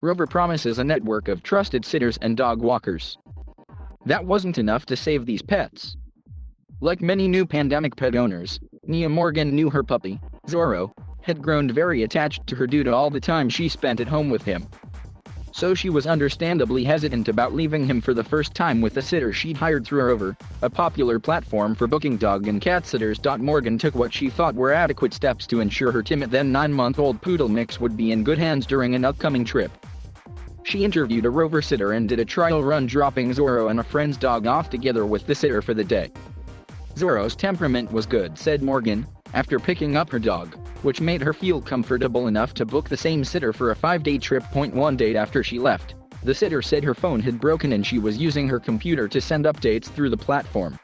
Rover promises a network of trusted sitters and dog walkers. That wasn't enough to save these pets. Like many new pandemic pet owners, Nia Morgan knew her puppy, Zorro, had grown very attached to her due to all the time she spent at home with him. So she was understandably hesitant about leaving him for the first time with the sitter she'd hired through Rover, a popular platform for booking dog and cat sitters. Morgan took what she thought were adequate steps to ensure her timid then 9-month-old poodle mix would be in good hands during an upcoming trip. She interviewed a Rover sitter and did a trial run, dropping Zorro and a friend's dog off together with the sitter for the day. Zorro's temperament was good, said Morgan, after picking up her dog, which made her feel comfortable enough to book the same sitter for a 5-day trip. One day after she left, the sitter said her phone had broken and she was using her computer to send updates through the platform.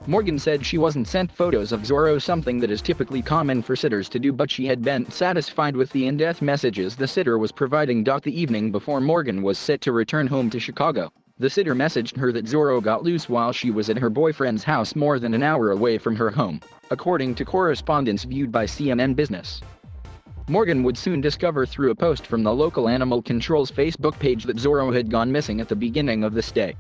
Morgan said she wasn't sent photos of Zorro, something that is typically common for sitters to do, but she had been satisfied with the in-depth messages the sitter was providing. The evening before Morgan was set to return home to Chicago, the sitter messaged her that Zorro got loose while she was at her boyfriend's house more than an hour away from her home, according to correspondence viewed by CNN Business. Morgan would soon discover through a post from the local Animal Control's Facebook page that Zorro had gone missing at the beginning of the stay.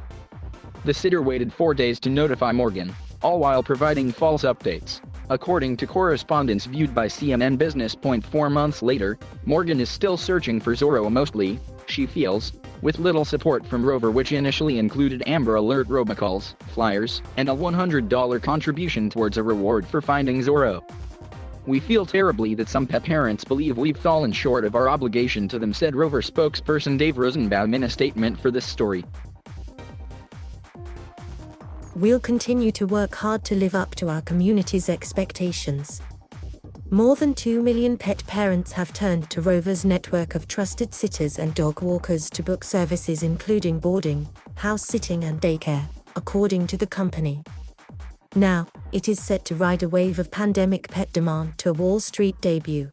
The sitter waited 4 days to notify Morgan, all while providing false updates, according to correspondence viewed by CNN Business. 4 months later, Morgan is still searching for Zorro, mostly, she feels, with little support from Rover, which initially included Amber Alert robocalls, flyers, and a $100 contribution towards a reward for finding Zorro. "We feel terribly that some pet parents believe we've fallen short of our obligation to them," said Rover spokesperson Dave Rosenbaum in a statement for this story. "We'll continue to work hard to live up to our community's expectations." More than 2 million pet parents have turned to Rover's network of trusted sitters and dog walkers to book services including boarding, house sitting and daycare, according to the company. Now, it is set to ride a wave of pandemic pet demand to a Wall Street debut.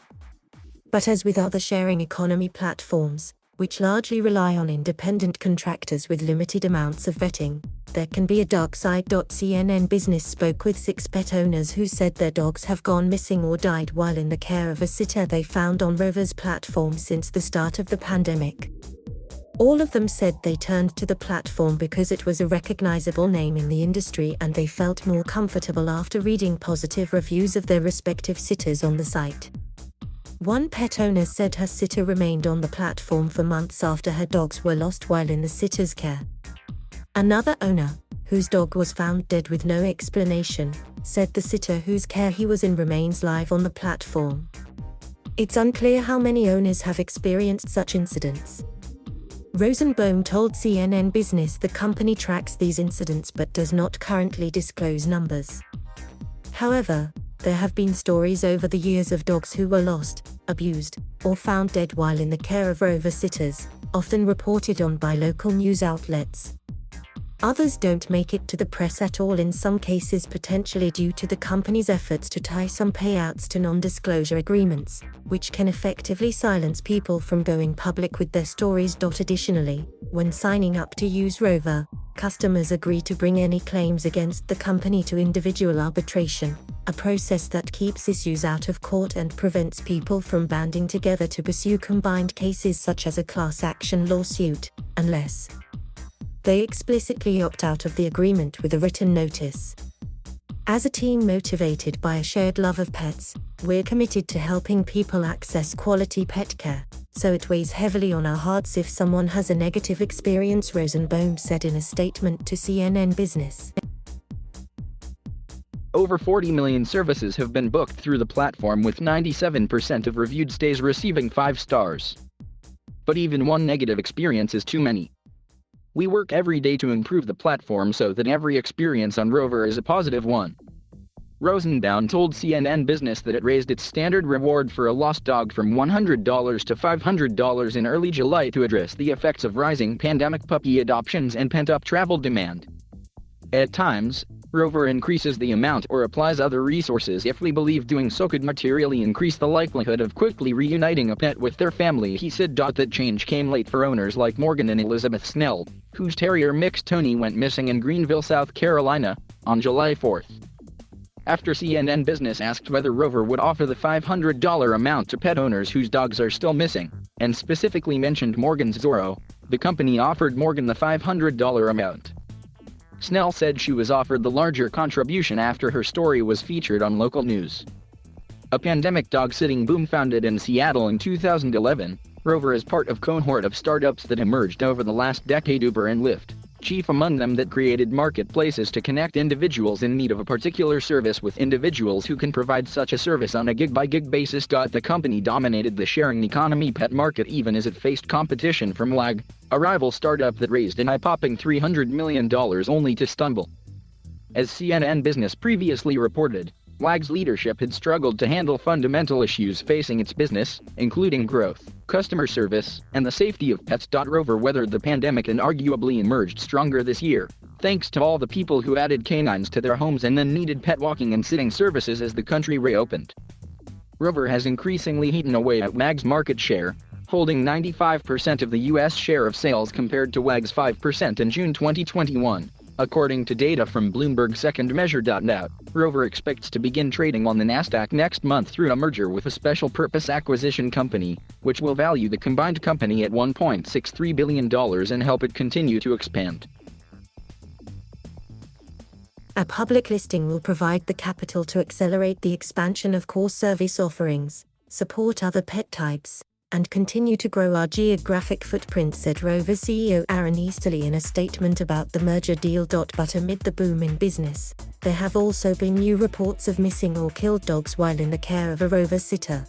But as with other sharing economy platforms, which largely rely on independent contractors with limited amounts of vetting, there can be a dark side. CNN Business spoke with 6 pet owners who said their dogs have gone missing or died while in the care of a sitter they found on Rover's platform since the start of the pandemic. All of them said they turned to the platform because it was a recognizable name in the industry and they felt more comfortable after reading positive reviews of their respective sitters on the site. One pet owner said her sitter remained on the platform for months after her dogs were lost while in the sitter's care. Another owner, whose dog was found dead with no explanation, said the sitter whose care he was in remains live on the platform. It's unclear how many owners have experienced such incidents. Rosenbaum told CNN Business the company tracks these incidents but does not currently disclose numbers. However, there have been stories over the years of dogs who were lost, abused, or found dead while in the care of Rover sitters, often reported on by local news outlets. Others don't make it to the press at all, in some cases potentially due to the company's efforts to tie some payouts to non-disclosure agreements, which can effectively silence people from going public with their stories. Additionally, when signing up to use Rover, customers agree to bring any claims against the company to individual arbitration, a process that keeps issues out of court and prevents people from banding together to pursue combined cases such as a class action lawsuit, unless they explicitly opt out of the agreement with a written notice. As a team motivated by a shared love of pets, we're committed to helping people access quality pet care, so it weighs heavily on our hearts if someone has a negative experience, Rosenbaum said in a statement to CNN Business. Over 40 million services have been booked through the platform, with 97% of reviewed stays receiving 5 stars. But even one negative experience is too many. We work every day to improve the platform so that every experience on Rover is a positive one. Rosenbaum told CNN Business that it raised its standard reward for a lost dog from $100 to $500 in early July to address the effects of rising pandemic puppy adoptions and pent-up travel demand. At times, Rover increases the amount or applies other resources if we believe doing so could materially increase the likelihood of quickly reuniting a pet with their family, he said. That change came late for owners like Morgan and Elizabeth Snell, whose terrier mix Tony went missing in Greenville, South Carolina, on July 4th. After CNN Business asked whether Rover would offer the $500 amount to pet owners whose dogs are still missing, and specifically mentioned Morgan's Zorro, the company offered Morgan the $500 amount. Snell said she was offered the larger contribution after her story was featured on local news. A pandemic dog-sitting boom founded in Seattle in 2011, Rover is part of cohort of startups that emerged over the last decade. Uber and Lyft, chief among them, that created marketplaces to connect individuals in need of a particular service with individuals who can provide such a service on a gig-by-gig basis. The company dominated the sharing economy pet market even as it faced competition from Wag, a rival startup that raised an eye-popping $300 million only to stumble. As CNN Business previously reported, Wag's leadership had struggled to handle fundamental issues facing its business, including growth, customer service, and the safety of pets. Rover weathered the pandemic and arguably emerged stronger this year, thanks to all the people who added canines to their homes and then needed pet walking and sitting services as the country reopened. Rover has increasingly eaten away at Wag's market share, holding 95% of the U.S. share of sales compared to Wag's 5% in June 2021. According to data from Bloomberg Second Measure.net, Rover expects to begin trading on the Nasdaq next month through a merger with a special purpose acquisition company, which will value the combined company at $1.63 billion and help it continue to expand. A public listing will provide the capital to accelerate the expansion of core service offerings, support other pet types, and continue to grow our geographic footprint, said Rover CEO Aaron Easterly in a statement about the merger deal. But amid the boom in business, there have also been new reports of missing or killed dogs while in the care of a Rover sitter.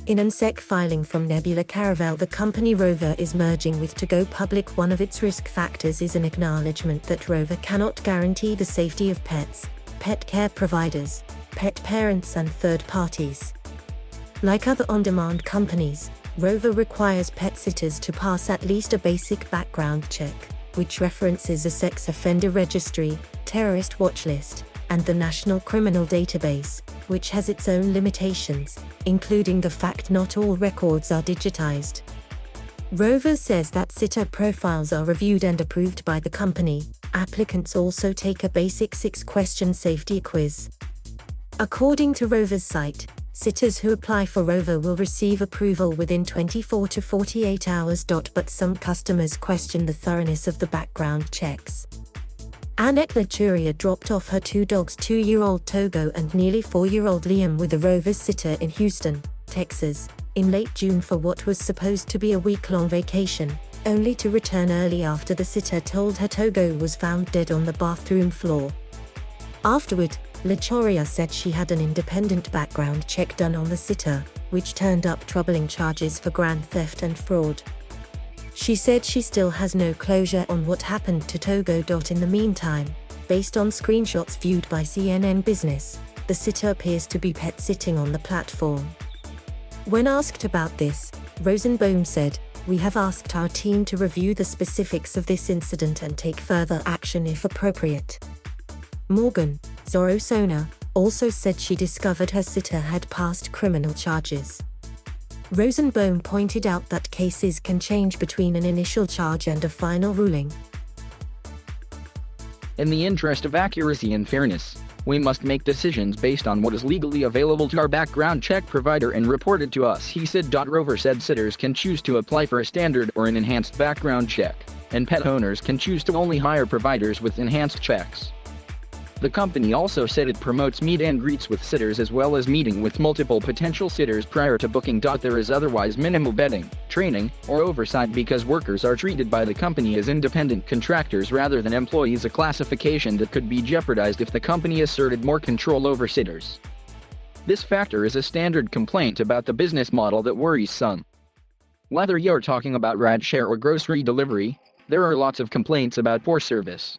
In an SEC filing from Nebula Caravel, the company Rover is merging with To Go Public. One of its risk factors is an acknowledgement that Rover cannot guarantee the safety of pets, pet care providers, pet parents, and third parties. Like other on-demand companies, Rover requires pet sitters to pass at least a basic background check, which references a sex offender registry, terrorist watch list, and the National Criminal Database, which has its own limitations, including the fact not all records are digitized. Rover says that sitter profiles are reviewed and approved by the company. Applicants also take a basic 6-question safety quiz. According to Rover's site, sitters who apply for Rover will receive approval within 24 to 48 hours. But some customers question the thoroughness of the background checks. Annette Leturia dropped off her 2 dogs, 2-year-old Togo and nearly 4-year-old Liam, with a Rover sitter in Houston, Texas, in late June for what was supposed to be a week-long vacation, only to return early after the sitter told her Togo was found dead on the bathroom floor. Afterward, Leturia said she had an independent background check done on the sitter, which turned up troubling charges for grand theft and fraud. She said she still has no closure on what happened to Togo. In the meantime, based on screenshots viewed by CNN Business, the sitter appears to be pet sitting on the platform. When asked about this, Rosenbaum said, "We have asked our team to review the specifics of this incident and take further action if appropriate." Morgan, Zorro Sona, also said she discovered her sitter had passed criminal charges. Rosenbaum pointed out that cases can change between an initial charge and a final ruling. In the interest of accuracy and fairness, we must make decisions based on what is legally available to our background check provider and reported to us, he said. Rover said sitters can choose to apply for a standard or an enhanced background check, and pet owners can choose to only hire providers with enhanced checks. The company also said it promotes meet and greets with sitters as well as meeting with multiple potential sitters prior to booking. There is otherwise minimal vetting, training, or oversight because workers are treated by the company as independent contractors rather than employees, a classification that could be jeopardized if the company asserted more control over sitters. This factor is a standard complaint about the business model that worries some. Whether you're talking about rideshare or grocery delivery, there are lots of complaints about poor service.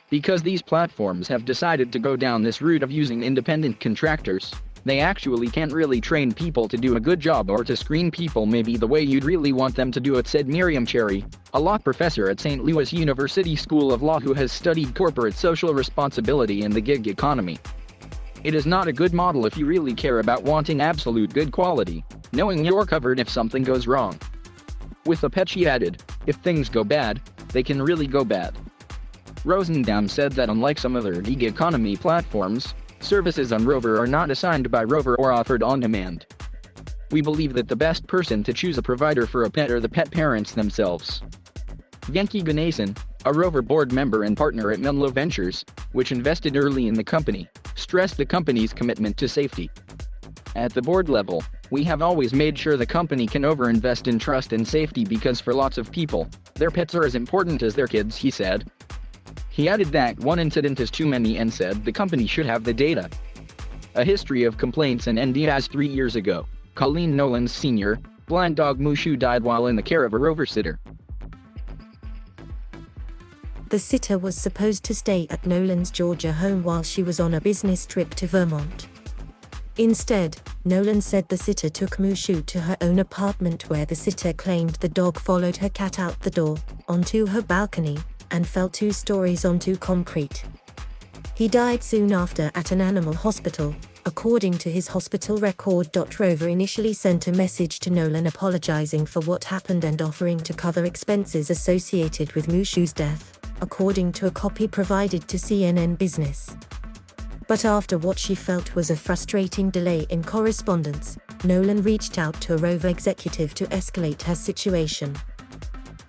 Because these platforms have decided to go down this route of using independent contractors, they actually can't really train people to do a good job or to screen people maybe the way you'd really want them to do it, said Miriam Cherry, a law professor at St. Louis University School of Law who has studied corporate social responsibility in the gig economy. It is not a good model if you really care about wanting absolute good quality, knowing you're covered if something goes wrong. With the pet, she added, if things go bad, they can really go bad. Rosenbaum said that unlike some other gig economy platforms, services on Rover are not assigned by Rover or offered on demand. We believe that the best person to choose a provider for a pet are the pet parents themselves. Genki Ganesan, a Rover board member and partner at Menlo Ventures, which invested early in the company, stressed the company's commitment to safety. At the board level, we have always made sure the company can overinvest in trust and safety because for lots of people, their pets are as important as their kids, he said. He added that one incident is too many and said the company should have the data. A history of complaints and NDAs 3 years ago. Colleen Nolan's senior, blind dog Mushu died while in the care of a Rover sitter. The sitter was supposed to stay at Nolan's Georgia home while she was on a business trip to Vermont. Instead, Nolan said the sitter took Mushu to her own apartment where the sitter claimed the dog followed her cat out the door, onto her balcony, and fell 2 stories onto concrete. He died soon after at an animal hospital, according to his hospital record. Rover initially sent a message to Nolan apologizing for what happened and offering to cover expenses associated with Mushu's death, according to a copy provided to CNN Business. But after what she felt was a frustrating delay in correspondence, Nolan reached out to a Rover executive to escalate her situation.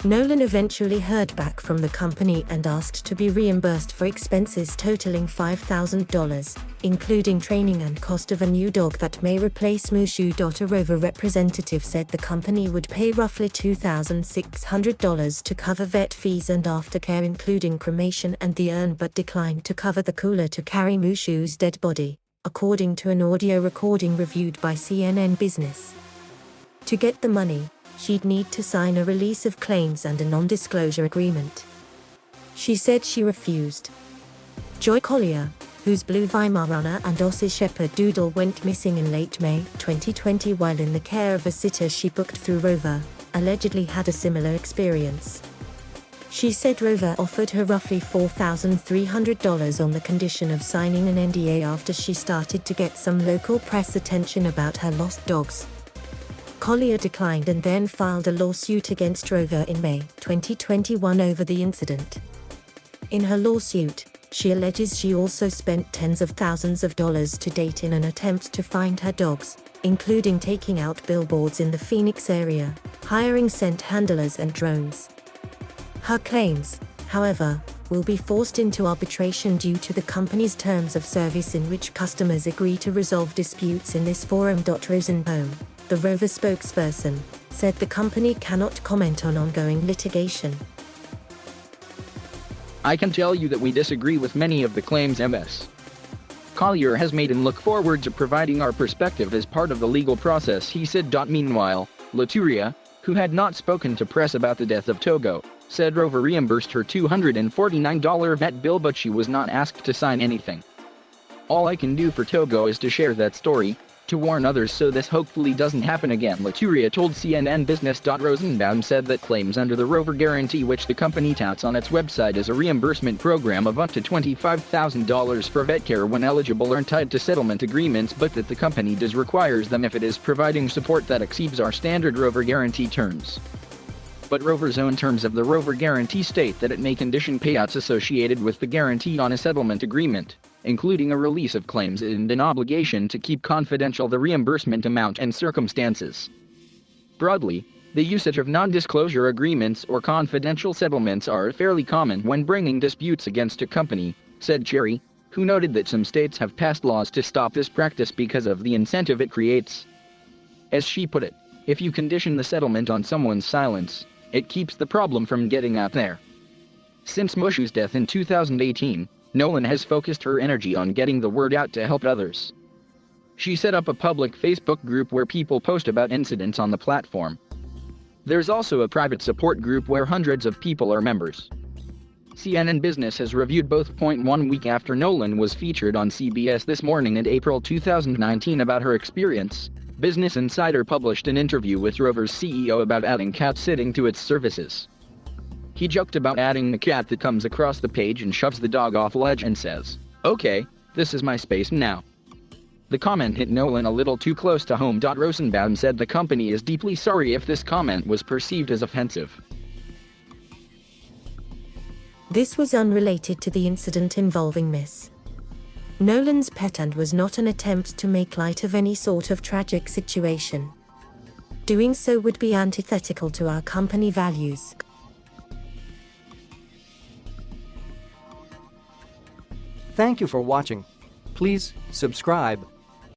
Nolan eventually heard back from the company and asked to be reimbursed for expenses totaling $5,000, including training and cost of a new dog that may replace Mushu. A Rover representative said the company would pay roughly $2,600 to cover vet fees and aftercare including cremation and the urn, but declined to cover the cooler to carry Mushu's dead body, according to an audio recording reviewed by CNN Business. To get the money, she'd need to sign a release of claims and a non-disclosure agreement. She said she refused. Joy Collier, whose blue Weimaraner and Aussie Shepherd Doodle went missing in late May 2020 while in the care of a sitter she booked through Rover, allegedly had a similar experience. She said Rover offered her roughly $4,300 on the condition of signing an NDA after she started to get some local press attention about her lost dogs. Collier declined and then filed a lawsuit against Rover in May 2021 over the incident. In her lawsuit, she alleges she also spent tens of thousands of dollars to date in an attempt to find her dogs, including taking out billboards in the Phoenix area, hiring scent handlers and drones. Her claims, however, will be forced into arbitration due to the company's terms of service in which customers agree to resolve disputes in this forum. Rosenbaum, the Rover spokesperson, said the company cannot comment on ongoing litigation. I can tell you that we disagree with many of the claims Ms. Collier has made and look forward to providing our perspective as part of the legal process, he said. Meanwhile, Laturia, who had not spoken to press about the death of Togo, said Rover reimbursed her $249 vet bill but she was not asked to sign anything. All I can do for Togo is to share that story, to warn others so this hopefully doesn't happen again, Laturia told CNN Business. Rosenbaum said that claims under the Rover guarantee, which the company touts on its website as a reimbursement program of up to $25,000 for vet care when eligible, are tied to settlement agreements, but that the company does requires them if it is providing support that exceeds our standard Rover guarantee terms. But Rover's own terms of the Rover guarantee state that it may condition payouts associated with the guarantee on a settlement agreement, including a release of claims and an obligation to keep confidential the reimbursement amount and circumstances. Broadly, the usage of non-disclosure agreements or confidential settlements are fairly common when bringing disputes against a company, said Cherry, who noted that some states have passed laws to stop this practice because of the incentive it creates. As she put it, if you condition the settlement on someone's silence, it keeps the problem from getting out there. Since Mushu's death in 2018, Nolan has focused her energy on getting the word out to help others. She set up a public Facebook group where people post about incidents on the platform. There's also a private support group where hundreds of people are members. CNN Business has reviewed both. 1 week after Nolan was featured on CBS This Morning in April 2019 about her experience, Business Insider published an interview with Rover's CEO about adding cat sitting to its services. He joked about adding the cat that comes across the page and shoves the dog off ledge and says, "Okay, this is my space now." The comment hit Nolan a little too close to home. Rosenbaum said the company is deeply sorry if this comment was perceived as offensive. This was unrelated to the incident involving Miss Nolan's pet and was not an attempt to make light of any sort of tragic situation, Doing so would be antithetical to our company values. Thank you for watching. Please subscribe.